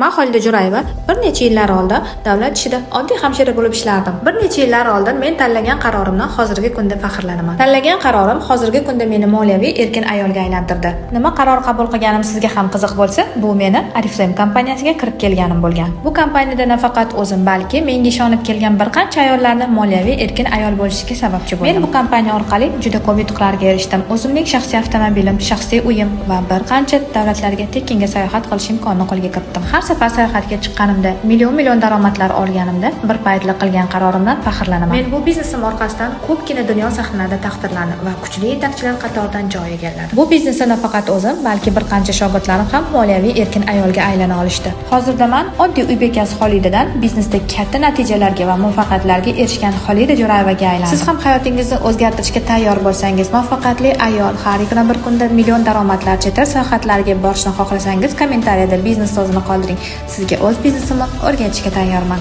Men Xolida Jo'rayeva bir necha yillar oldin davlat ishida oddiy hamshira bo'lib ishlardim. Bir necha yillar oldin men tanlagan qarorimdan hozirgi kunda faxrlanaman. Tanlagan qarorim hozirgi kunda meni moliyaviy erkin ayolga aylantirdi. Nima qaror qabul qilganim sizga ham qiziq bo'lsa, bu meni Oriflame kompaniyasiga kirib kelganim bo'lgan. Bu kompaniyada nafaqat o'zim, balki menga ishonib kelgan bir qancha ayollarni moliyaviy erkin ayol bo'lishiga sababchi bo'ldim. Men bu kompaniya orqali juda ko'p yutuqlarga erishdim. O'zimning shaxsiy avtomobilim, shaxsiy uyim va bir qancha davlatlarga tekinga sayohat qilish imkonini qo'lga kiritdim. Har safar sayohatga chiqqanimda, million daromadlar olganimda bir paytli qilgan qarorimdan faxrlanaman. Men bu biznesim orqasidan ko'pgina dunyo sahnalarida taqdirlandim va kuchli yetakchilar qatoridan joy egalladim. Bu biznesda nafaqat o'zim, balki bir qancha shogirdlarim ham moliyaviy erkin ayolga aylana olishdi. Hozirda men oddiy uy bekasi Xolidadan biznesda katta natijalarga va muvaffaqiyatlarga erishgan Xolida Jo'rayevaga aylandim. Siz ham hayotingizni o'zgartirishga tayyor bo'lsangiz, muvaffaqiyatli ayol, har bir kunda million daromadlar chet sayohatlarga borishni xohlasangiz, kommentariyada biznes so'zini qoldiring. Sizga o'z biznesimni o'rgatishga tayyorman.